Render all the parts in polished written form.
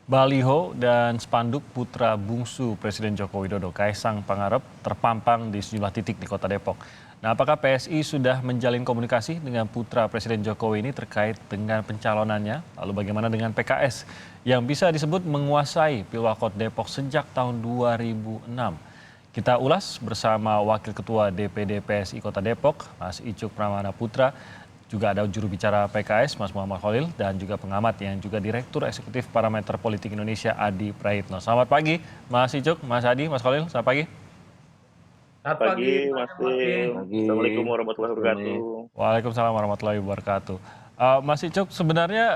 Baliho dan spanduk putra bungsu Presiden Joko Widodo Kaisang Pangarep terpampang di sejumlah titik di Kota Depok. Nah, apakah PSI sudah menjalin komunikasi dengan putra Presiden Jokowi ini terkait dengan pencalonannya? Lalu bagaimana dengan PKS yang bisa disebut menguasai Pilwakot Depok sejak tahun 2006? Kita ulas bersama Wakil Ketua DPD PSI Kota Depok, Mas Icuk Pramana Putra. Juga ada juru bicara PKS, Mas Muhammad Khalil, dan juga pengamat yang juga Direktur Eksekutif Parameter Politik Indonesia, Adi Praitno. Selamat pagi, Mas Icuk, Mas Adi, Mas Khalil, selamat pagi. Selamat pagi, Pagi Pak Mas Martin. Dim. Pagi, Assalamualaikum warahmatullahi Mas Romi. wabarakatuh. Waalaikumsalam warahmatullahi wabarakatuh. Mas Icuk, sebenarnya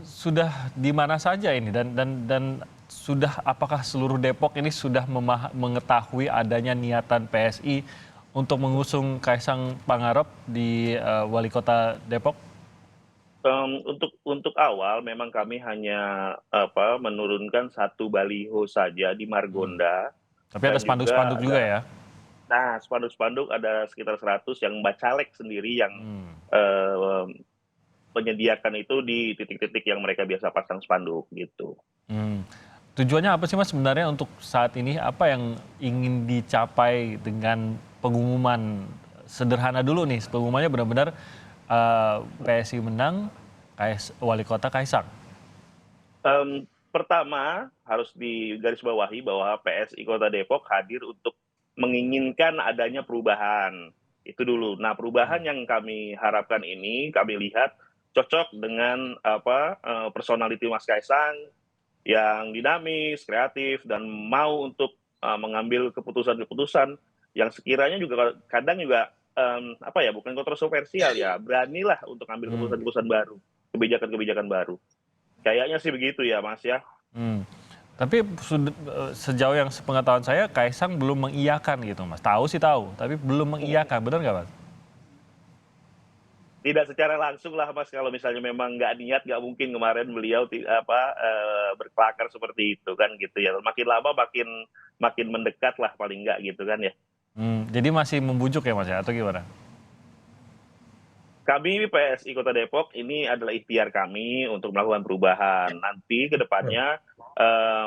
sudah di mana saja ini dan sudah apakah seluruh Depok ini sudah mengetahui adanya niatan PSI untuk mengusung Kaisang Pangarep di Wali Kota Depok? Untuk awal memang kami hanya menurunkan satu baliho saja di Margonda Tapi ada dan juga spanduk-spanduk juga ada ya? spanduk-spanduk ada sekitar 100 yang bacalek sendiri yang Hmm. eh, menyediakan itu di titik-titik yang mereka biasa pasang spanduk gitu. Hmm. Tujuannya apa sih Mas sebenarnya untuk saat ini? Apa yang ingin dicapai dengan pengumuman sederhana dulu nih? Pengumumannya benar-benar PSI menang, Wali Kota Kaisang. Pertama harus digarisbawahi bahwa PSI Kota Depok hadir untuk menginginkan adanya perubahan. Itu dulu. Nah, perubahan yang kami harapkan ini kami lihat cocok dengan personality Mas Kaisang yang dinamis, kreatif dan mau untuk mengambil keputusan-keputusan yang sekiranya juga kadang juga bukan kontroversial ya, beranilah untuk ambil Hmm. keputusan-keputusan baru, kebijakan-kebijakan baru. Kayaknya sih begitu ya, Mas ya. Hmm. Tapi sejauh yang sepengetahuan saya, Kaisang belum mengiyakan gitu Mas. Tahu sih tahu, tapi belum mengiyakan. Benar nggak Mas? Tidak secara langsung lah, Mas, kalau misalnya memang nggak niat, nggak mungkin kemarin beliau berkelakar seperti itu kan gitu ya. Makin lama makin makin mendekat lah paling nggak gitu kan ya. Jadi masih membujuk ya Mas ya, atau gimana? Kami PSI Kota Depok ini adalah ikhtiar kami untuk melakukan perubahan. Nanti ke depannya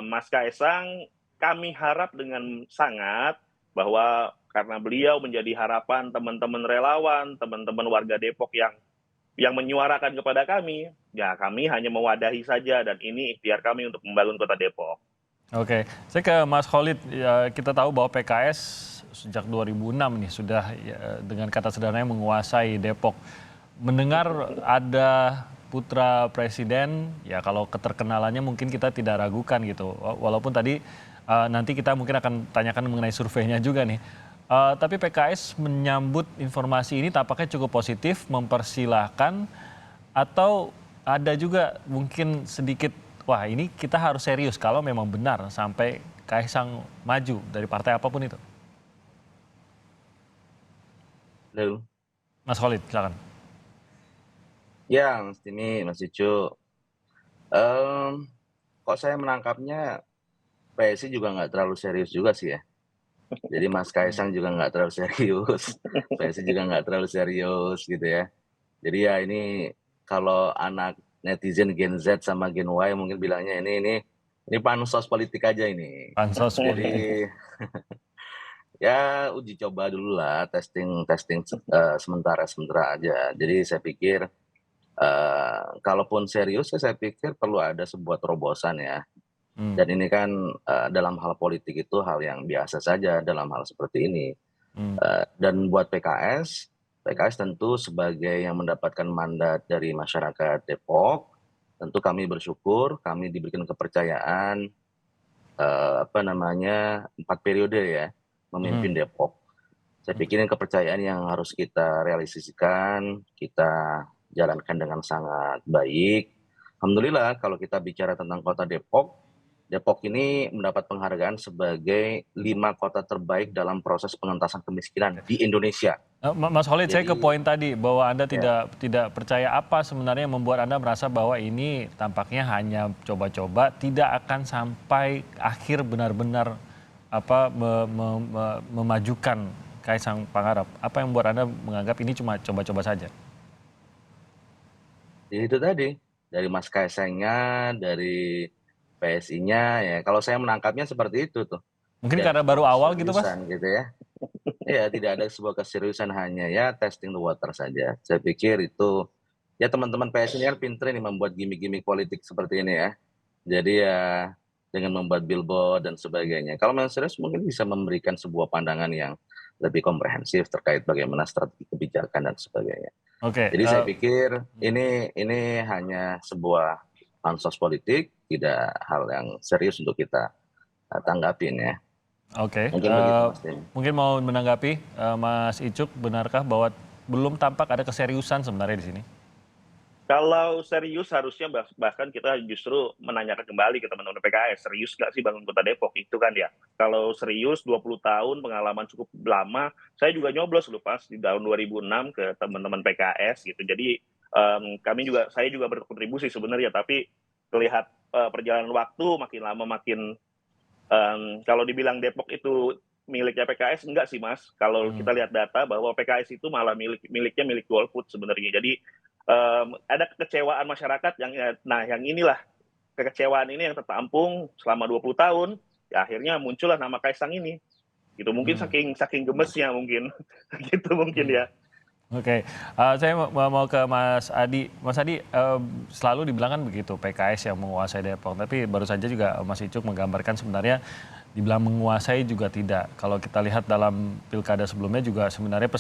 Mas Kaisang kami harap dengan sangat bahwa karena beliau menjadi harapan teman-teman relawan, teman-teman warga Depok yang menyuarakan kepada kami, ya kami hanya mewadahi saja dan ini ikhtiar kami untuk membangun Kota Depok. Oke, saya ke Mas Khalid. Ya, kita tahu bahwa PKS sejak 2006 nih sudah ya, dengan kata sederhananya menguasai Depok. Mendengar ada putra presiden, ya kalau keterkenalannya mungkin kita tidak ragukan gitu. Walaupun tadi nanti kita mungkin akan tanyakan mengenai surveinya juga nih. Tapi PKS menyambut informasi ini tampaknya cukup positif, mempersilahkan atau ada juga mungkin sedikit, wah ini kita harus serius kalau memang benar sampai Kaisang maju dari partai apapun itu. Halo. Mas Khalid, silakan. Ya, Mas Timi, Mas Icu. Em, Kok saya menangkapnya PSI juga nggak terlalu serius juga sih ya. Jadi Mas Kaisang juga nggak terlalu serius, PSI juga nggak terlalu serius gitu ya. Jadi ya ini kalau anak netizen Gen Z sama Gen Y mungkin bilangnya ini pansos politik aja ini. Pansos politik. Jadi ya uji coba dulu lah, testing testing sementara aja. Jadi saya pikir kalaupun serius ya saya pikir perlu ada sebuah terobosan ya. Hmm. Dan ini kan dalam hal politik itu hal yang biasa saja dalam hal seperti ini. Hmm. Dan buat PKS tentu sebagai yang mendapatkan mandat dari masyarakat Depok, tentu kami bersyukur kami diberikan kepercayaan 4 periode ya memimpin Depok. Saya pikir ini kepercayaan yang harus kita realisasikan, kita jalankan dengan sangat baik. Alhamdulillah kalau kita bicara tentang kota Depok, Depok ini mendapat penghargaan sebagai 5 kota terbaik dalam proses pengentasan kemiskinan di Indonesia. Mas Khalid, saya ke Jadi poin tadi bahwa Anda ya, tidak percaya apa sebenarnya yang membuat Anda merasa bahwa ini tampaknya hanya coba-coba, tidak akan sampai akhir benar-benar memajukan Kaisang Pangarep. Apa yang membuat Anda menganggap ini cuma coba-coba saja? itu tadi dari Mas Kaisangnya, dari PSI-nya ya kalau saya menangkapnya seperti itu tuh. Mungkin Tidak ada karena baru sebuah awal gitu, Mas? keseriusan gitu ya. Iya, tidak ada sebuah keseriusan, hanya ya testing the water saja. Saya pikir itu ya teman-teman PSI ini kan pinter nih membuat gimmick-gimmick politik seperti ini ya. Jadi ya dengan membuat billboard dan sebagainya. Kalau memang serius mungkin bisa memberikan sebuah pandangan yang lebih komprehensif terkait bagaimana strategi kebijakan dan sebagainya. Oke, Jadi saya pikir ini hanya sebuah pansos politik, tidak hal yang serius untuk kita tanggapin ya. oke. Mungkin begitu Mas Denny. Mungkin mau menanggapi, Mas Icuk, benarkah bahwa belum tampak ada keseriusan sebenarnya di sini? Kalau serius harusnya bahkan kita justru menanyakan kembali ke teman-teman PKS, serius nggak sih bangun kota Depok itu kan ya. Kalau serius 20 tahun pengalaman cukup lama, saya juga nyoblos loh pas di tahun 2006 ke teman-teman PKS gitu. Jadi saya juga berkontribusi sebenarnya, tapi terlihat perjalanan waktu makin lama makin kalau dibilang Depok itu miliknya PKS enggak sih Mas. Kalau kita lihat data bahwa PKS itu malah miliknya milik Golput sebenarnya. Jadi ada kekecewaan masyarakat yang inilah kekecewaan ini yang tertampung selama 20 tahun, ya akhirnya muncullah nama Kaisang ini. Gitu mungkin saking gemesnya mungkin. Gitu mungkin ya. Oke, saya mau ke Mas Adi. Mas Adi, selalu dibilang kan begitu, PKS yang menguasai Depok. Tapi baru saja juga Mas Icuk menggambarkan sebenarnya dibilang menguasai juga tidak. Kalau kita lihat dalam pilkada sebelumnya juga sebenarnya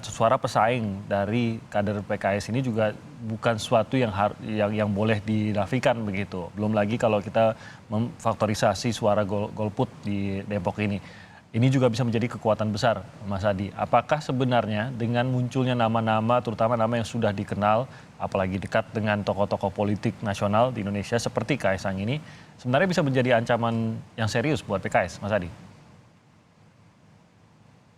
suara pesaing dari kader PKS ini juga bukan sesuatu yang boleh dinafikan begitu. Belum lagi kalau kita memfaktorisasi suara golput di Depok ini. Ini juga bisa menjadi kekuatan besar, Mas Adi. Apakah sebenarnya dengan munculnya nama-nama, terutama nama yang sudah dikenal, apalagi dekat dengan tokoh-tokoh politik nasional di Indonesia seperti Kaisang ini, sebenarnya bisa menjadi ancaman yang serius buat PKS, Mas Adi?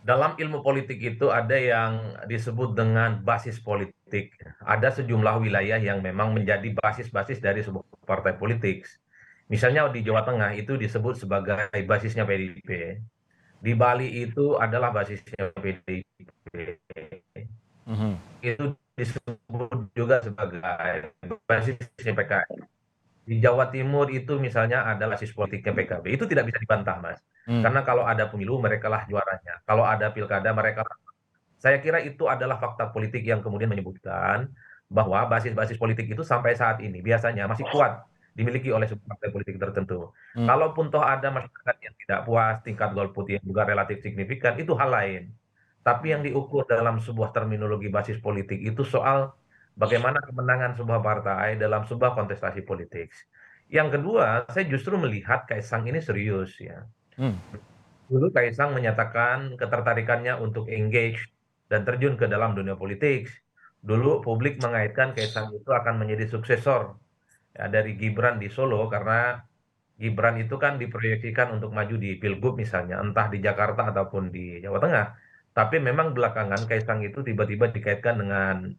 Dalam ilmu politik itu ada yang disebut dengan basis politik. Ada sejumlah wilayah yang memang menjadi basis-basis dari sebuah partai politik. Misalnya di Jawa Tengah itu disebut sebagai basisnya PDIP. Di Bali itu adalah basisnya PDIP. Itu disebut juga sebagai basisnya PKS. Di Jawa Timur itu misalnya ada basis politiknya PKB. Itu tidak bisa dibantah, Mas. Karena kalau ada pemilu, mereka lah juaranya. Kalau ada pilkada, mereka lah. Saya kira itu adalah fakta politik yang kemudian menyebutkan bahwa basis-basis politik itu sampai saat ini biasanya masih kuat dimiliki oleh sebuah partai politik tertentu. Kalaupun toh ada masyarakat yang tidak puas, tingkat golput yang juga relatif signifikan, itu hal lain. Tapi yang diukur dalam sebuah terminologi basis politik itu soal bagaimana kemenangan sebuah partai dalam sebuah kontestasi politik. Yang kedua, saya justru melihat Kaisang ini serius ya. Dulu Kaisang menyatakan ketertarikannya untuk engage dan terjun ke dalam dunia politik. Dulu publik mengaitkan Kaisang itu akan menjadi suksesor ya, dari Gibran di Solo karena Gibran itu kan diproyeksikan untuk maju di Pilgub misalnya, entah di Jakarta ataupun di Jawa Tengah. Tapi memang belakangan Kaisang itu tiba-tiba dikaitkan dengan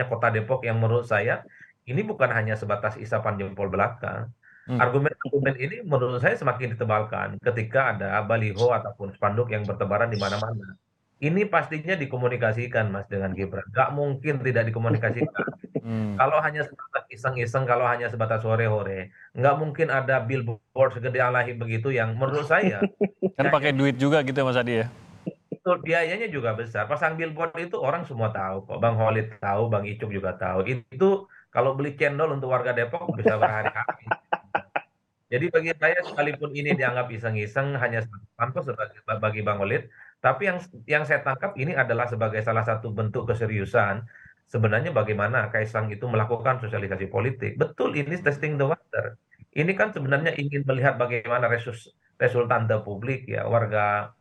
kota Depok yang menurut saya ini bukan hanya sebatas isapan jempol belaka. Argumen-argumen ini menurut saya semakin ditebalkan ketika ada baliho ataupun spanduk yang bertebaran di mana-mana. Ini pastinya dikomunikasikan Mas dengan Gibran. Gak mungkin tidak dikomunikasikan. Kalau hanya sebatas iseng-iseng, kalau hanya sebatas hore-hore, nggak mungkin ada billboard segede Alahi begitu yang menurut saya Kan pakai duit juga gitu ya, Mas Adi ya? itu biayanya juga besar. Pasang billboard itu orang semua tahu kok. Bang Holid tahu, Bang Icuk juga tahu. Itu kalau beli cendol untuk warga Depok bisa berhari-hari. Jadi bagi saya sekalipun ini dianggap iseng-iseng hanya pantas bagi Bang Holid, tapi yang saya tangkap ini adalah sebagai salah satu bentuk keseriusan. Sebenarnya bagaimana Kaisang itu melakukan sosialisasi politik. Betul ini testing the water. Ini kan sebenarnya ingin melihat bagaimana resultante publik ya warga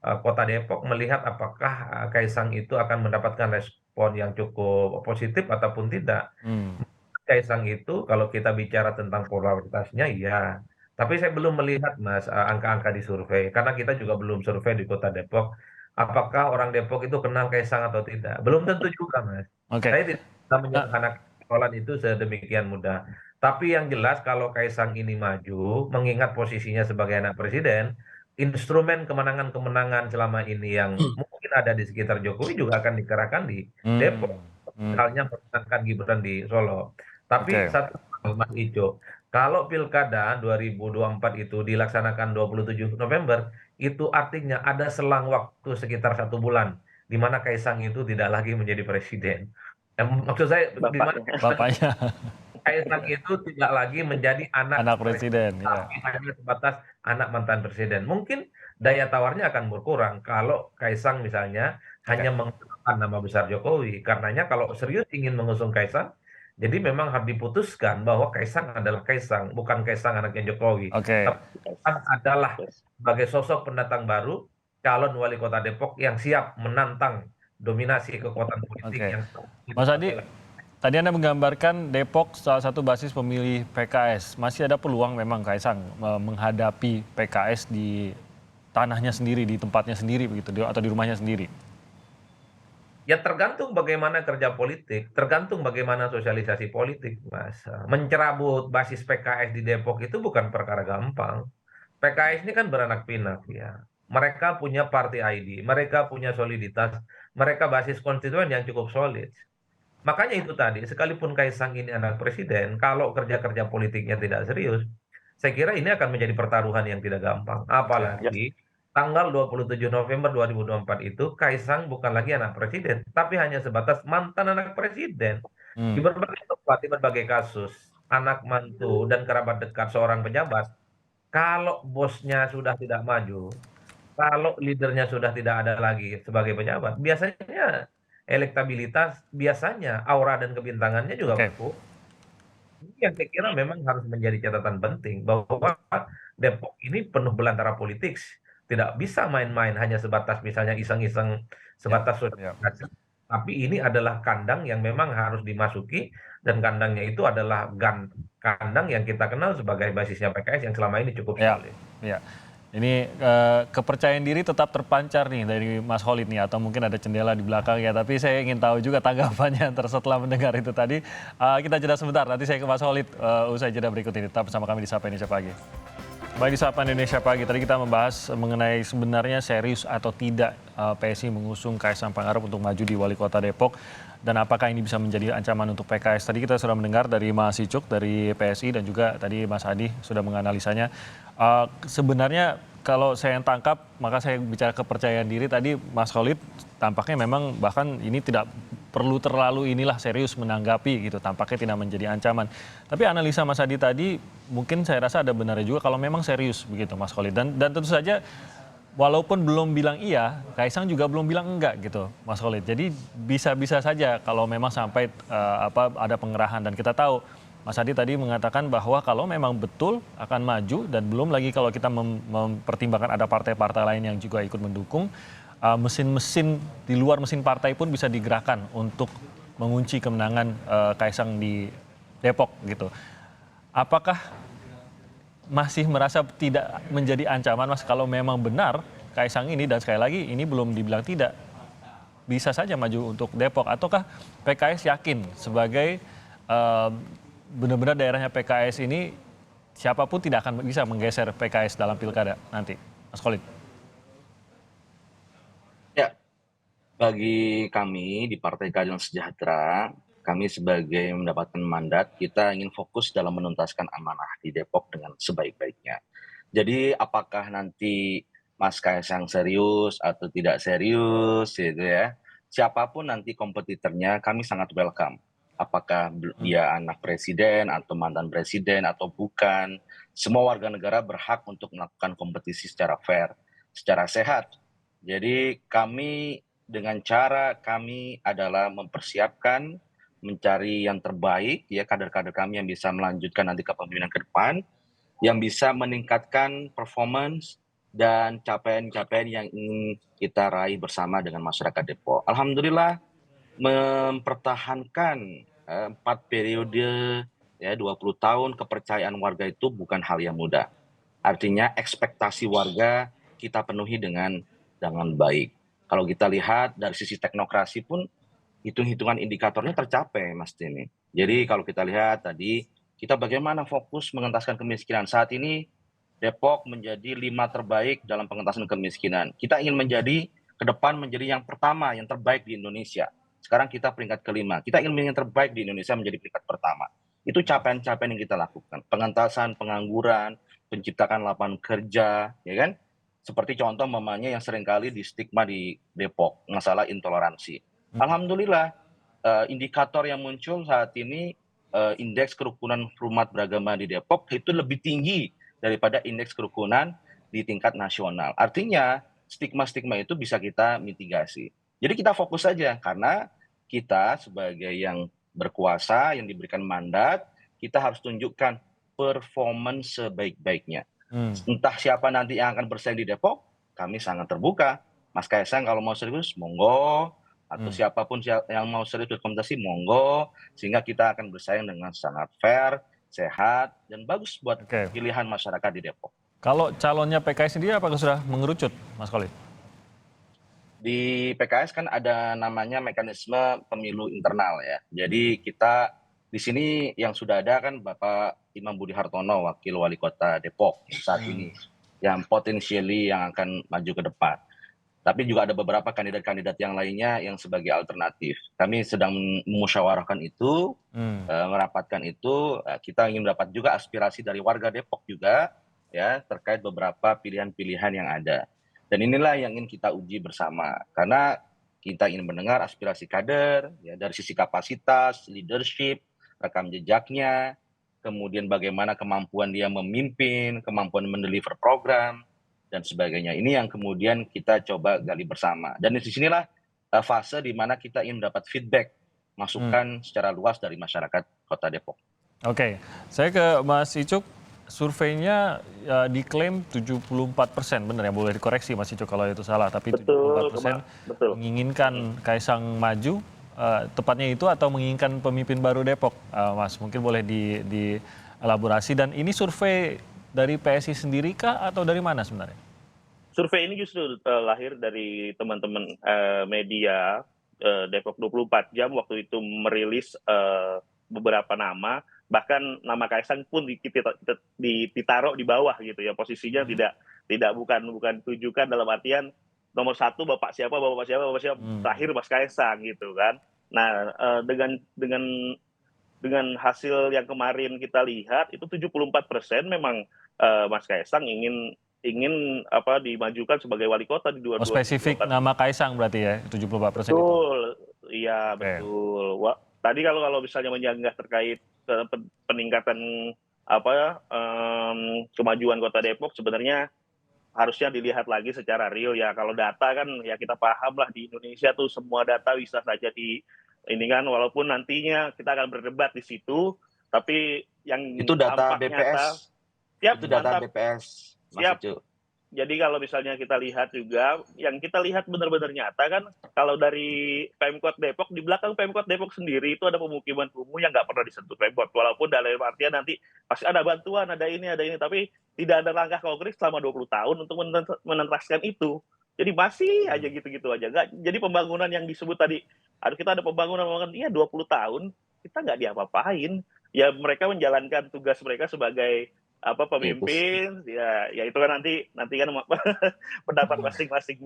Kota Depok melihat apakah Kaisang itu akan mendapatkan respon yang cukup positif ataupun tidak. Kaisang itu kalau kita bicara tentang popularitasnya iya, tapi saya belum melihat Mas angka-angka di survei karena kita juga belum survei di Kota Depok. Apakah orang Depok itu kenal Kaisang atau tidak? Belum tentu juga Mas. Oke. Saya tidak bisa menyederhanakan persoalan itu sedemikian mudah. Tapi yang jelas kalau Kaisang ini maju, mengingat posisinya sebagai anak presiden, instrumen kemenangan-kemenangan selama ini yang mungkin ada di sekitar Jokowi juga akan dikerahkan di Depok. Misalnya memenangkan Gibran di Solo. Tapi Oke, satu hal, Mas Ijo, kalau pilkada 2024 itu dilaksanakan 27 November, itu artinya ada selang waktu sekitar 1 bulan, di mana Kaisang itu tidak lagi menjadi presiden. Maksud saya, di mana Bapaknya. bapaknya Kaisang itu tidak lagi menjadi anak anak presiden, presiden, ya. tapi hanya sebatas anak mantan presiden. Mungkin daya tawarnya akan berkurang kalau Kaisang misalnya Oke, hanya menggunakan nama besar Jokowi. Karenanya kalau serius ingin mengusung Kaisang, jadi memang harus diputuskan bahwa Kaisang adalah Kaisang, bukan Kaisang anaknya Jokowi. oke. Tapi Kaisang adalah Yes. sebagai sosok pendatang baru, calon wali kota Depok yang siap menantang dominasi kekuatan politik Oke. yang Mas dipakai Adi, oleh. tadi Anda menggambarkan Depok salah satu basis pemilih PKS. Masih ada peluang memang Kaisang menghadapi PKS di tanahnya sendiri, di tempatnya sendiri begitu, atau di rumahnya sendiri. Ya tergantung bagaimana kerja politik, tergantung bagaimana sosialisasi politik, Mas. Mencerabut basis PKS di Depok itu bukan perkara gampang. PKS ini kan beranak pinak ya. Mereka punya party ID, mereka punya soliditas, mereka basis konstituen yang cukup solid. Makanya itu tadi, sekalipun Kaisang ini anak presiden, kalau kerja-kerja politiknya tidak serius, saya kira ini akan menjadi pertaruhan yang tidak gampang. Oke. Yes. Apalagi tanggal 27 November 2024 itu Kaisang bukan lagi anak presiden, tapi hanya sebatas mantan anak presiden. Di Hmm, berbagai tempat, di berbagai kasus, anak mantu dan kerabat dekat seorang pejabat, kalau bosnya sudah tidak maju, kalau leadernya sudah tidak ada lagi sebagai pejabat, biasanya elektabilitas, biasanya aura dan kebintangannya juga oke. berkurang. Ini yang saya kira memang harus menjadi catatan penting bahwa Depok ini penuh belantara politik, tidak bisa main-main hanya sebatas misalnya iseng-iseng, Ya, sebatas ya. sosialisasi. Tapi ini adalah kandang yang memang harus dimasuki, dan kandangnya itu adalah kandang yang kita kenal sebagai basisnya PKS yang selama ini cukup Ya, solid. ya. Ini kepercayaan diri tetap terpancar nih dari Mas Khalid nih, atau mungkin ada jendela di belakang ya. Tapi saya ingin tahu juga tanggapannya setelah mendengar itu tadi. Kita jeda sebentar, nanti saya ke Mas Khalid usai jeda berikut ini. Tetap bersama kami di Sapa Indonesia Pagi. Baik, di Sapa Indonesia Pagi, tadi kita membahas mengenai sebenarnya serius atau tidak PSI mengusung Kaisang Pangarep untuk maju di Wali Kota Depok, dan apakah ini bisa menjadi ancaman untuk PKS. Tadi kita sudah mendengar dari Mas Icuk dari PSI, dan juga tadi Mas Adi sudah menganalisanya. Sebenarnya kalau saya yang tangkap, maka saya bicara kepercayaan diri tadi, Mas Khalid tampaknya memang bahkan ini tidak perlu terlalu serius menanggapi gitu, tampaknya tidak menjadi ancaman. Tapi analisa Mas Adi tadi mungkin saya rasa ada benarnya juga kalau memang serius begitu Mas Khalid, dan tentu saja walaupun belum bilang iya, Kaisang juga belum bilang enggak gitu Mas Khalid. Jadi bisa-bisa saja kalau memang sampai ada pengerahan, dan kita tahu Mas Adi tadi mengatakan bahwa kalau memang betul akan maju, dan belum lagi kalau kita mempertimbangkan ada partai-partai lain yang juga ikut mendukung, mesin-mesin di luar mesin partai pun bisa digerakkan untuk mengunci kemenangan Kaisang di Depok gitu. Apakah masih merasa tidak menjadi ancaman Mas kalau memang benar Kaisang ini, dan sekali lagi ini belum dibilang tidak, bisa saja maju untuk Depok, ataukah PKS yakin sebagai benar-benar daerahnya PKS ini siapapun tidak akan bisa menggeser PKS dalam pilkada nanti, Mas Khalid? Ya, bagi kami di Partai Keadilan Sejahtera, kami sebagai mendapatkan mandat, kita ingin fokus dalam menuntaskan amanah di Depok dengan sebaik-baiknya. Jadi apakah nanti Mas Kaisang serius atau tidak serius gitu ya, siapapun nanti kompetitornya kami sangat welcome. Apakah dia anak presiden atau mantan presiden atau bukan, semua warga negara berhak untuk melakukan kompetisi secara fair, secara sehat. Jadi kami dengan cara kami adalah mempersiapkan, mencari yang terbaik ya, kader-kader kami yang bisa melanjutkan nanti kepemimpinan ke depan, yang bisa meningkatkan performance dan capaian-capaian yang ingin kita raih bersama dengan masyarakat Depok. Alhamdulillah mempertahankan 4 periode ya 20 tahun kepercayaan warga itu bukan hal yang mudah. Artinya ekspektasi warga kita penuhi dengan baik. Kalau kita lihat dari sisi teknokrasi pun hitung-hitungan indikatornya tercapai, Mas Tini. Jadi kalau kita lihat tadi, kita bagaimana fokus mengentaskan kemiskinan. Saat ini Depok menjadi 5 terbaik dalam pengentasan kemiskinan. Kita ingin menjadi ke depan menjadi yang pertama, yang terbaik di Indonesia. Sekarang kita peringkat kelima. Kita ingin menjadi yang terbaik di Indonesia menjadi peringkat pertama. Itu capaian-capaian yang kita lakukan. Pengentasan pengangguran, penciptakan lapangan kerja, ya kan? Seperti contoh mamanya yang seringkali di stigma di Depok, masalah intoleransi. Alhamdulillah, indikator yang muncul saat ini, indeks kerukunan umat beragama di Depok itu lebih tinggi daripada indeks kerukunan di tingkat nasional. Artinya stigma-stigma itu bisa kita mitigasi. Jadi kita fokus saja karena kita sebagai yang berkuasa, yang diberikan mandat, kita harus tunjukkan performance sebaik-baiknya. Entah siapa nanti yang akan bersaing di Depok, kami sangat terbuka. Mas Kaisang kalau mau serius, monggo. Atau siapapun yang mau serius berkompetisi, monggo. Sehingga kita akan bersaing dengan sangat fair, sehat, dan bagus buat Oke. pilihan masyarakat di Depok. Kalau calonnya PKS sendiri apakah sudah mengerucut, Mas Khalid? Di PKS kan ada namanya mekanisme pemilu internal ya. Jadi kita di sini yang sudah ada kan Bapak Imam Budi Hartono, Wakil Wali Kota Depok saat ini, yang potentially yang akan maju ke depan. Tapi juga ada beberapa kandidat-kandidat yang lainnya yang sebagai alternatif. Kami sedang memusyawarahkan itu, merapatkan itu. Kita ingin mendapat juga aspirasi dari warga Depok juga, ya terkait beberapa pilihan-pilihan yang ada. Dan inilah yang ingin kita uji bersama, karena kita ingin mendengar aspirasi kader, ya, dari sisi kapasitas, leadership, rekam jejaknya, kemudian bagaimana kemampuan dia memimpin, kemampuan mendeliver program, dan sebagainya. Ini yang kemudian kita coba gali bersama. Dan di sinilah fase di mana kita ingin mendapat feedback, masukan secara luas dari masyarakat Kota Depok. Oke, saya ke Mas Icuk. Surveinya diklaim 74%, benar ya, boleh dikoreksi Mas Icuk kalau itu salah, tapi 74% menginginkan Kaisang maju, tepatnya itu atau menginginkan pemimpin baru Depok, Mas? Mungkin boleh dielaborasi, dan ini survei dari PSI sendiri kah atau dari mana sebenarnya? Survei ini justru lahir dari teman-teman media Depok 24 Jam waktu itu merilis beberapa nama, bahkan nama Kaisang pun ditaruh di bawah gitu ya, posisinya bukan ditujukan dalam artian nomor 1 bapak siapa, terakhir Mas Kaisang gitu kan. Nah, dengan hasil yang kemarin kita lihat itu 74% memang Mas Kaisang ingin dimajukan sebagai wali kota di 2024. Spesifik nama Kaisang berarti ya, 74% itu. Betul, iya betul. Tadi kalau misalnya menyanggah terkait peningkatan kemajuan Kota Depok, sebenarnya harusnya dilihat lagi secara real ya. Kalau data kan ya kita paham lah, di Indonesia tuh semua data bisa saja ini kan, walaupun nantinya kita akan berdebat di situ, tapi yang itu data BPS. Itu data BPS. Siap. Jadi kalau misalnya kita lihat juga, yang kita lihat benar-benar nyata kan, kalau dari Pemkot Depok, di belakang Pemkot Depok sendiri itu ada pemukiman kumuh yang nggak pernah disentuh Pemkot. Walaupun dalam artian nanti pasti ada bantuan, ada ini, tapi tidak ada langkah konkret selama 20 tahun untuk menuntaskan itu. Jadi masih aja gitu-gitu aja. Jadi pembangunan yang disebut tadi, kita ada pembangunan, iya 20 tahun, kita nggak diapa-apain. Ya mereka menjalankan tugas mereka sebagai pemimpin, ya itu kan nanti kan pendapat masing-masing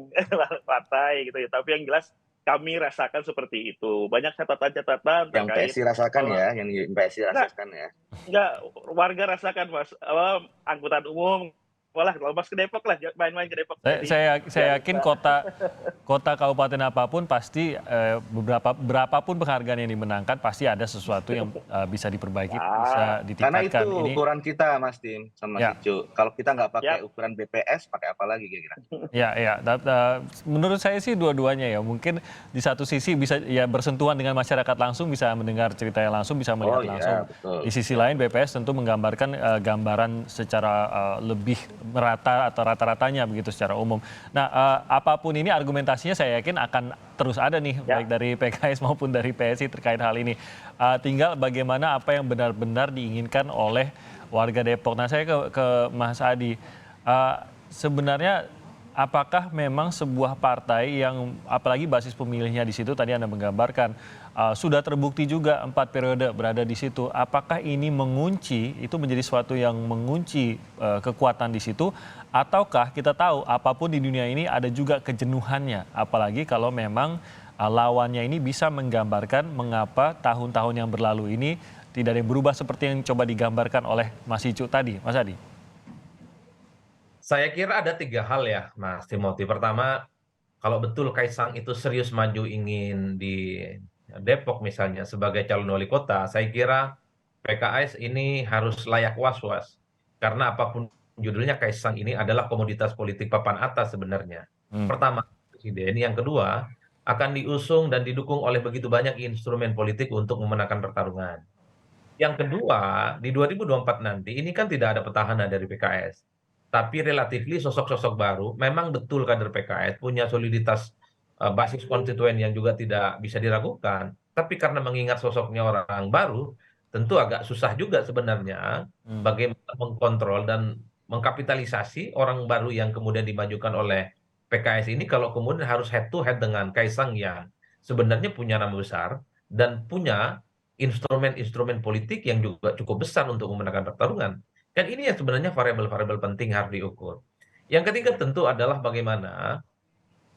partai gitu ya. Tapi yang jelas kami rasakan seperti itu. Banyak catatan-catatan yang PSI rasakan ya, yang PSI rasakan ya. Enggak, warga rasakan Mas. Angkutan umum, kalau Mas ke Depok lah, main-main ke Depok. Saya yakin kota kabupaten apapun pasti berapapun penghargaan yang dimenangkan pasti ada sesuatu yang bisa diperbaiki, bisa ditingkatkan. Karena itu ukuran kita, Mas Tim sama Mas Icu. Kalau kita nggak pakai ukuran BPS, pakai apa lagi kira-kira? Ya. Menurut saya sih dua-duanya ya. Mungkin di satu sisi bisa ya bersentuhan dengan masyarakat langsung, bisa mendengar ceritanya langsung, bisa melihat langsung. Betul. Di sisi lain BPS tentu menggambarkan gambaran secara lebih merata atau rata-ratanya begitu secara umum. Nah, apapun ini argumentasinya saya yakin akan terus ada nih, baik dari PKS maupun dari PSI terkait hal ini. Tinggal bagaimana apa yang benar-benar diinginkan oleh warga Depok. Nah, saya ke Mas Adi. Sebenarnya apakah memang sebuah partai yang apalagi basis pemilihnya di situ tadi Anda menggambarkan sudah terbukti juga 4 periode berada di situ. Apakah ini mengunci, itu menjadi sesuatu yang mengunci kekuatan di situ, ataukah kita tahu apapun di dunia ini ada juga kejenuhannya, apalagi kalau memang lawannya ini bisa menggambarkan mengapa tahun-tahun yang berlalu ini tidak ada yang berubah seperti yang coba digambarkan oleh Mas Icu tadi, Mas Adi? Saya kira ada 3 hal ya, Mas Timothy. Pertama, kalau betul Kaisang itu serius maju ingin di Depok misalnya sebagai calon wali kota, saya kira PKS ini harus layak was-was. Karena apapun judulnya, Kaisang ini adalah komoditas politik papan atas sebenarnya. Hmm. Pertama, presiden. Yang kedua, akan diusung dan didukung oleh begitu banyak instrumen politik untuk memenangkan pertarungan. Yang kedua, di 2024 nanti, ini kan tidak ada petahana dari PKS. Tapi relatifly sosok-sosok baru, memang betul kader PKS punya soliditas basis konstituen yang juga tidak bisa diragukan. Tapi karena mengingat sosoknya orang baru, tentu agak susah juga sebenarnya bagaimana mengkontrol dan mengkapitalisasi orang baru yang kemudian dimajukan oleh PKS ini kalau kemudian harus head to head dengan Kaisang yang sebenarnya punya nama besar dan punya instrumen-instrumen politik yang juga cukup besar untuk memenangkan pertarungan. Kan ini yang sebenarnya variabel-variabel penting harus diukur. Yang ketiga tentu adalah bagaimana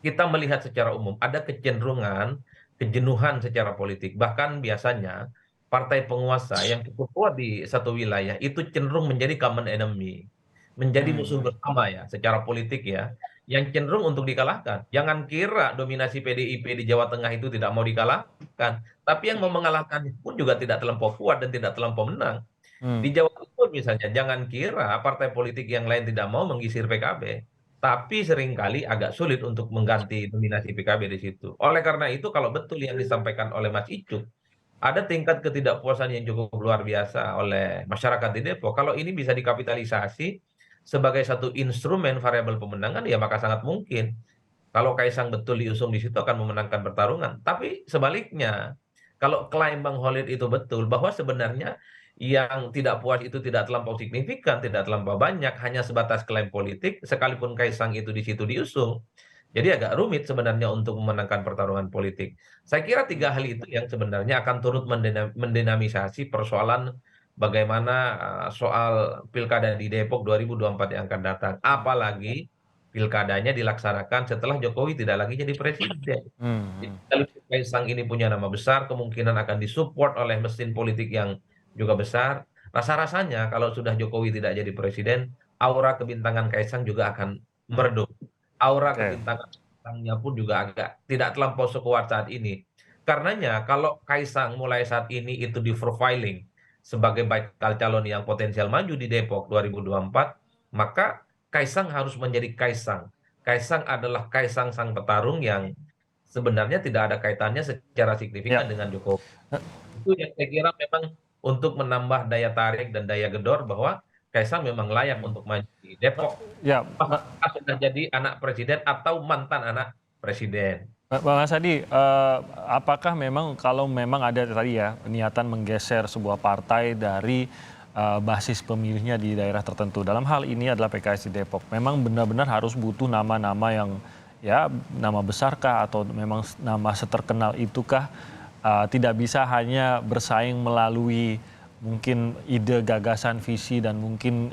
kita melihat secara umum ada kecenderungan, kejenuhan secara politik. Bahkan biasanya partai penguasa yang cukup kuat di satu wilayah itu cenderung menjadi common enemy, menjadi musuh bersama ya secara politik ya, yang cenderung untuk dikalahkan. Jangan kira dominasi PDIP di Jawa Tengah itu tidak mau dikalahkan, tapi yang mau mengalahkan pun juga tidak terlampau kuat dan tidak terlampau menang. Di Jawa Timur misalnya, jangan kira partai politik yang lain tidak mau menggisir PKB, tapi seringkali agak sulit untuk mengganti dominasi PKB di situ. Oleh karena itu, kalau betul yang disampaikan oleh Mas Icuk, ada tingkat ketidakpuasan yang cukup luar biasa oleh masyarakat di Depok. Kalau ini bisa dikapitalisasi sebagai satu instrumen variabel pemenangan, ya maka sangat mungkin kalau Kaisang betul diusung di situ akan memenangkan pertarungan. Tapi sebaliknya, kalau klaim Bang Holid itu betul bahwa sebenarnya yang tidak puas itu tidak terlampau signifikan, tidak terlampau banyak, hanya sebatas klaim politik, sekalipun Kaisang itu di situ diusung. Jadi agak rumit sebenarnya untuk memenangkan pertarungan politik. Saya kira 3 hal itu yang sebenarnya akan turut mendinamisasi persoalan bagaimana soal pilkada di Depok 2024 yang akan datang. Apalagi pilkadanya dilaksanakan setelah Jokowi tidak lagi jadi presiden. Jadi, kalau Kaisang ini punya nama besar, kemungkinan akan disupport oleh mesin politik yang juga besar. Rasa-rasanya kalau sudah Jokowi tidak jadi presiden, aura kebintangan Kaisang juga akan meredup. Aura Oke. kebintangan Kaisangnya pun juga agak tidak terlampau sekuat saat ini. Karenanya kalau Kaisang mulai saat ini itu di profiling sebagai bakal calon yang potensial maju di Depok 2024, maka Kaisang harus menjadi Kaisang. Kaisang adalah Kaisang sang petarung yang sebenarnya tidak ada kaitannya secara signifikan dengan Jokowi. Itu yang saya kira memang untuk menambah daya tarik dan daya gedor bahwa Kaisang memang layak untuk maju di Depok. Ya, Apakah sudah jadi anak presiden atau mantan anak presiden. Bang Asadi, apakah memang kalau memang ada tadi ya niatan menggeser sebuah partai dari basis pemilihnya di daerah tertentu, dalam hal ini adalah PKS di Depok, memang benar-benar harus butuh nama-nama yang ya nama besarkah atau memang nama seterkenal itukah, tidak bisa hanya bersaing melalui mungkin ide, gagasan, visi dan mungkin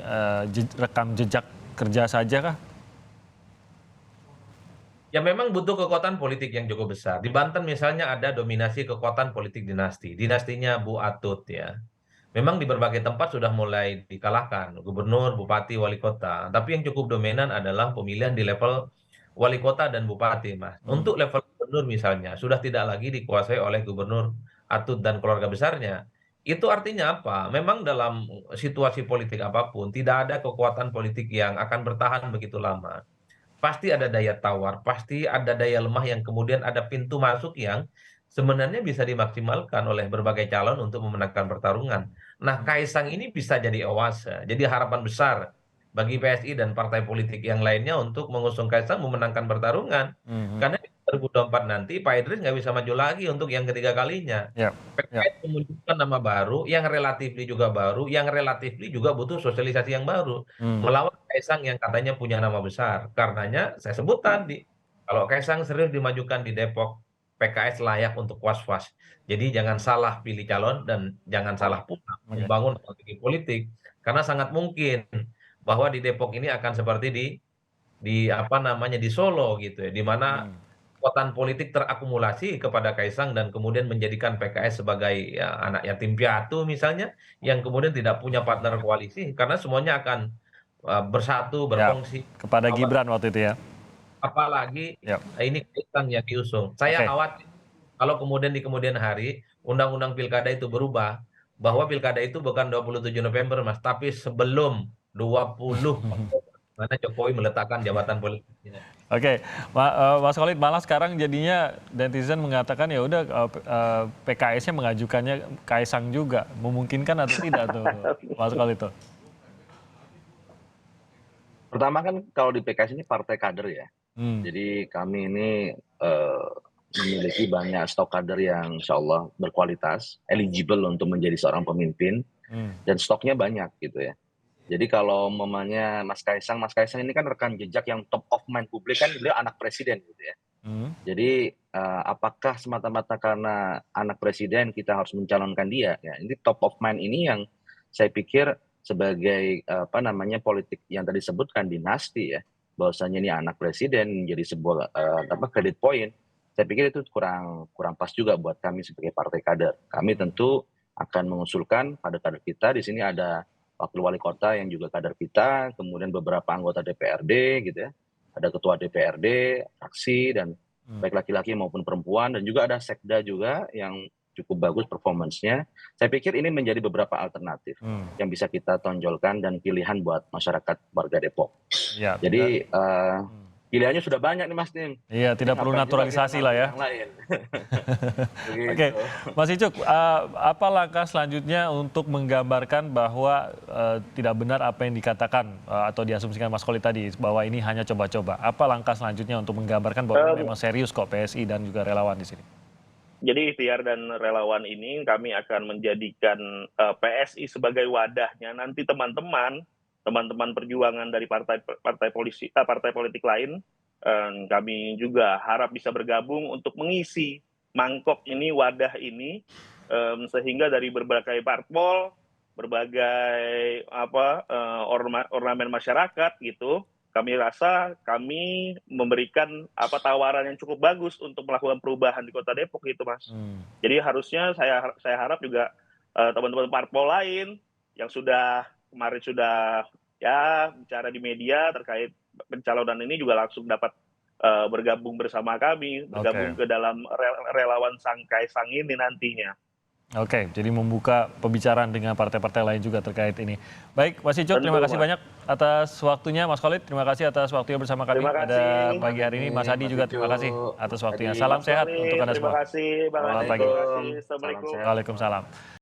rekam jejak kerja saja kah? Ya memang butuh kekuatan politik yang cukup besar. Di Banten misalnya ada dominasi kekuatan politik dinasti. Dinastinya Bu Atut ya. Memang di berbagai tempat sudah mulai dikalahkan. Gubernur, bupati, wali kota. Tapi yang cukup dominan adalah pemilihan di level wali kota dan bupati, Mas. Untuk level gubernur misalnya, sudah tidak lagi dikuasai oleh gubernur Atut dan keluarga besarnya. Itu artinya apa? Memang dalam situasi politik apapun, tidak ada kekuatan politik yang akan bertahan begitu lama. Pasti ada daya tawar, pasti ada daya lemah yang kemudian ada pintu masuk yang sebenarnya bisa dimaksimalkan oleh berbagai calon untuk memenangkan pertarungan. Nah, Kaisang ini bisa jadi oase, jadi harapan besar bagi PSI dan partai politik yang lainnya untuk mengusung Kaisang memenangkan pertarungan. Karena di 2024 nanti Pak Idris nggak bisa maju lagi untuk yang ketiga kalinya. Ya, ya. PKS memunculkan nama baru, yang relatifly juga baru, yang relatifly juga butuh sosialisasi yang baru. Melawan Kaisang yang katanya punya nama besar. Karenanya saya sebut tadi, kalau Kaisang serius dimajukan di Depok, PKS layak untuk was-was. Jadi jangan salah pilih calon dan jangan salah pula membangun strategi politik. Karena sangat mungkin bahwa di Depok ini akan seperti di apa namanya di Solo gitu ya, di mana kekuatan politik terakumulasi kepada Kaisang dan kemudian menjadikan PKS sebagai ya, anak yatim piatu misalnya, yang kemudian tidak punya partner koalisi karena semuanya akan bersatu, Ya, berkongsi. kepada Gibran waktu itu ya. Apalagi Ya, ini Kaisang yang diusung. Saya oke. khawatir kalau kemudian di kemudian hari undang-undang pilkada itu berubah, bahwa pilkada itu bukan 27 November, Mas, tapi sebelum 20 Oktober, mana Jokowi meletakkan jabatan politiknya. Oke, Mas Khalid, malah sekarang jadinya netizen mengatakan ya udah PKS-nya mengajukannya Kaisang juga, memungkinkan atau tidak tuh, Mas Khalid tuh? Pertama kan kalau di PKS ini partai kader ya. Hmm, Jadi kami ini memiliki banyak stok kader yang insya Allah berkualitas, eligible untuk menjadi seorang pemimpin, hmm, dan stoknya banyak gitu ya. Jadi kalau umpamanya Mas Kaisang ini kan rekan jejak yang top of mind publik, kan beliau anak presiden gitu ya. hmm, Jadi apakah semata-mata karena anak presiden kita harus mencalonkan dia? Ya, ini top of mind ini yang saya pikir sebagai politik yang tadi disebutkan dinasti ya, bahwasanya ini anak presiden menjadi sebuah credit point. Saya pikir itu kurang pas juga buat kami sebagai partai kader. Kami tentu akan mengusulkan pada kader kita. Di sini ada wakil wali kota yang juga kader kita, kemudian beberapa anggota DPRD gitu ya, ada ketua DPRD, fraksi, dan hmm, baik laki-laki maupun perempuan, dan juga ada sekda juga yang cukup bagus performance-nya. Saya pikir ini menjadi beberapa alternatif hmm. yang bisa kita tonjolkan dan pilihan buat masyarakat warga Depok. Ya, Jadi pilihannya sudah banyak nih Mas Nim. iya, Jadi tidak perlu ngapain juga kita naturalisasi lah ngambil ya. yang lain. Oke, Begitu. Mas Icuk, apa langkah selanjutnya untuk menggambarkan bahwa tidak benar apa yang dikatakan atau diasumsikan Mas Khalid tadi, bahwa ini hanya coba-coba? Apa langkah selanjutnya untuk menggambarkan bahwa ini memang serius kok PSI dan juga relawan di sini? Jadi ikhtiar dan relawan ini kami akan menjadikan PSI sebagai wadahnya nanti teman-teman perjuangan dari partai politik lain, kami juga harap bisa bergabung untuk mengisi mangkok ini, wadah ini, sehingga dari berbagai parpol, berbagai ornamen masyarakat gitu, kami rasa kami memberikan tawaran yang cukup bagus untuk melakukan perubahan di Kota Depok gitu, Mas. Hmm. Jadi harusnya saya harap juga teman-teman parpol lain yang kemarin sudah ya bicara di media terkait pencalonan ini juga langsung dapat bergabung bersama kami, bergabung ke dalam relawan Sang Kaisang ini nantinya. Oke, jadi membuka pembicaraan dengan partai-partai lain juga terkait ini. Baik, Mas Icuk, terima kasih Mas. banyak atas waktunya. Mas Khalid, terima kasih atas waktunya bersama kami Terima pada kasih. pagi hari ini. Mas Adi juga terima kasih atas waktunya. Adi. Salam Mas sehat Tony, untuk Anda terima semua. kasih. Bang Selamat Adi, pagi. terima kasih. Salam Assalamualaikum. sehat. Waalaikumsalam.